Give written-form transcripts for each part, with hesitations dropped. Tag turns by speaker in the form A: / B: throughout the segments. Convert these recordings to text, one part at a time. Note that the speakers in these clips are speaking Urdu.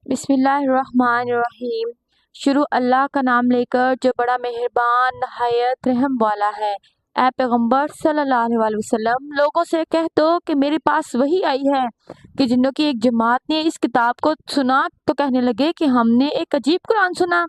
A: بسم اللہ الرحمن الرحیم۔ شروع اللہ کا نام لے کر جو بڑا مہربان نہایت رحم والا ہے۔ اے پیغمبر صلی اللہ علیہ وسلم، لوگوں سے کہہ دو کہ میرے پاس وحی آئی ہے کہ جنوں کی ایک جماعت نے اس کتاب کو سنا تو کہنے لگے کہ ہم نے ایک عجیب قرآن سنا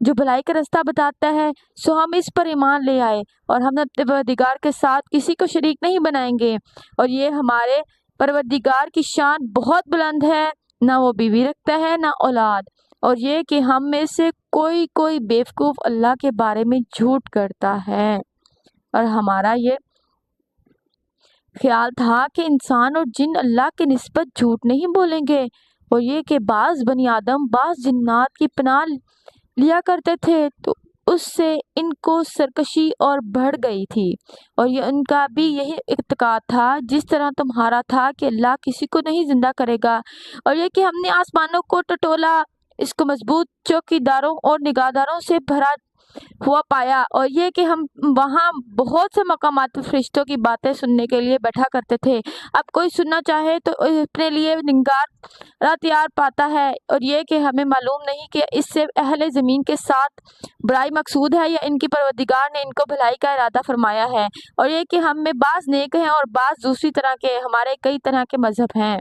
A: جو بھلائی کا رستہ بتاتا ہے، سو ہم اس پر ایمان لے آئے اور ہم اپنے پروردگار کے ساتھ کسی کو شریک نہیں بنائیں گے، اور یہ ہمارے پروردگار کی شان بہت بلند ہے، نہ وہ بیوی رکھتا ہے نہ اولاد، اور یہ کہ ہم میں سے کوئی بیوقوف اللہ کے بارے میں جھوٹ کرتا ہے۔ اور ہمارا یہ خیال تھا کہ انسان اور جن اللہ کے نسبت جھوٹ نہیں بولیں گے، اور یہ کہ بعض بنی آدم بعض جنات کی پناہ لیا کرتے تھے تو اس سے ان کو سرکشی اور بڑھ گئی تھی، اور یہ ان کا بھی یہی اعتقاد تھا جس طرح تمہارا تھا کہ اللہ کسی کو نہیں زندہ کرے گا، اور یہ کہ ہم نے آسمانوں کو ٹٹولا، اس کو مضبوط چوکیداروں اور نگہداروں سے بھرا ہوا پایا، اور یہ کہ ہم وہاں بہت سے مقامات پر فرشتوں کی باتیں سننے کے لیے بیٹھا کرتے تھے، اب کوئی سننا چاہے تو اپنے لیے نگار تیار پاتا ہے، اور یہ کہ ہمیں معلوم نہیں کہ اس سے اہل زمین کے ساتھ برائی مقصود ہے یا ان کی پروردگار نے ان کو بھلائی کا ارادہ فرمایا ہے، اور یہ کہ ہم میں بعض نیک ہیں اور بعض دوسری طرح کے، ہمارے کئی طرح کے مذہب ہیں،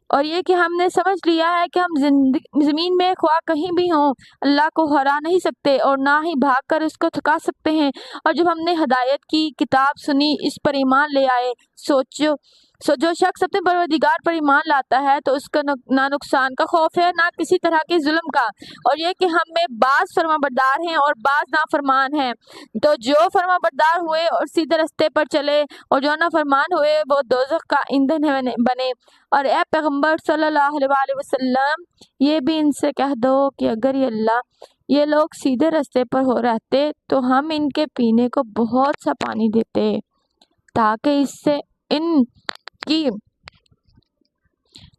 A: اور یہ کہ ہم نے سمجھ لیا ہے کہ ہم زمین میں خواہ کہیں بھی ہوں اللہ کو ہرا نہیں سکتے اور نہ ہی بھاگ کر اس کو تھکا سکتے ہیں، اور جب ہم نے ہدایت کی کتاب سنی اس پر ایمان لے آئے، سو جو شخص اپنے پروردگار پر ایمان لاتا ہے تو اس کا نہ نقصان کا خوف ہے نہ کسی طرح کے ظلم کا، اور یہ کہ ہم میں بعض فرما بردار ہیں اور بعض نافرمان ہیں، تو جو فرما بردار ہوئے اور سیدھے رستے پر چلے اور جو نافرمان ہوئے وہ دوزخ کا ایندھن بنے، اور اے پیغمبر صلی اللہ علیہ وسلم، یہ بھی ان سے کہہ دو کہ اگر یہ لوگ سیدھے رستے پر رہتے تو ہم ان کے پینے کو بہت سا پانی دیتے تاکہ اس سے ان کی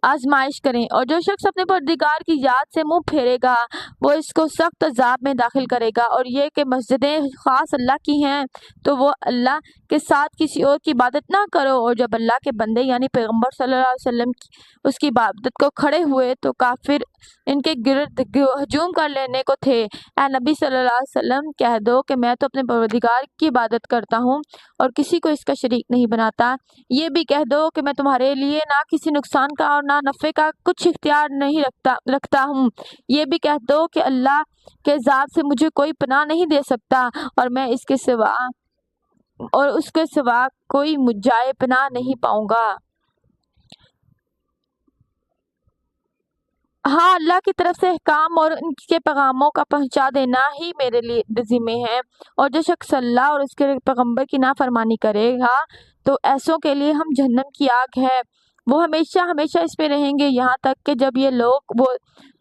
A: آزمائش کریں، اور جو شخص اپنے پروردگار کی یاد سے منہ پھیرے گا وہ اس کو سخت عذاب میں داخل کرے گا، اور یہ کہ مسجدیں خاص اللہ کی ہیں تو وہ اللہ کے ساتھ کسی اور کی عبادت نہ کرو، اور جب اللہ کے بندے یعنی پیغمبر صلی اللہ علیہ وسلم اس کی عبادت کو کھڑے ہوئے تو کافر ان کے گرد ہجوم کر لینے کو تھے۔ اے نبی صلی اللہ علیہ وسلم، کہہ دو کہ میں تو اپنے پروردگار کی عبادت کرتا ہوں اور کسی کو اس کا شریک نہیں بناتا، یہ بھی کہہ دو کہ میں تمہارے لیے نہ کسی نقصان کا اور نہ نفع کا کچھ اختیار نہیں رکھتا ہوں، یہ بھی کہہ دو کہ اللہ کے ذات سے مجھے کوئی پناہ نہیں دے سکتا اور میں اس کے سوا کوئی جائے پناہ نہیں پاؤں گا۔ ہاں، اللہ کی طرف سے احکام اور ان کے پیغاموں کا پہنچا دینا ہی میرے لیے ذمہ ہے، اور جو شخص اللہ اور اس کے پیغمبر کی نافرمانی کرے گا تو ایسوں کے لیے ہم جہنم کی آگ ہے، وہ ہمیشہ ہمیشہ اس میں رہیں گے، یہاں تک کہ جب یہ لوگ وہ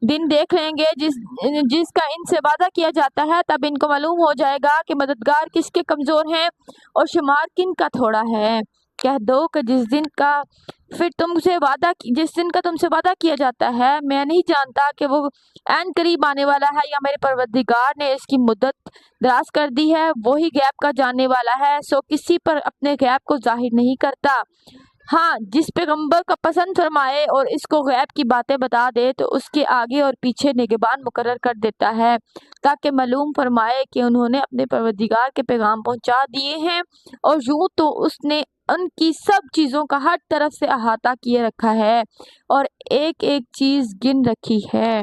A: دن دیکھ لیں گے جس کا ان سے وعدہ کیا جاتا ہے، تب ان کو معلوم ہو جائے گا کہ مددگار کس کے کمزور ہیں اور شمار کن کا تھوڑا ہے۔ کہہ دو کہ جس دن کا تم سے وعدہ کیا جاتا ہے، میں نہیں جانتا کہ وہ عین قریب آنے والا ہے یا میرے پروردگار نے اس کی مدت دراز کر دی ہے، وہی غیب کا جاننے والا ہے، سو کسی پر اپنے غیب کو ظاہر نہیں کرتا، ہاں جس پیغمبر کا پسند فرمائے اور اس کو غیب کی باتیں بتا دے تو اس کے آگے اور پیچھے نگہبان مقرر کر دیتا ہے تاکہ معلوم فرمائے کہ انہوں نے اپنے پروردگار کے پیغام پہنچا دیے ہیں، اور یوں تو اس نے ان کی سب چیزوں کا ہر طرف سے احاطہ کیے رکھا ہے اور ایک ایک چیز گن رکھی ہے۔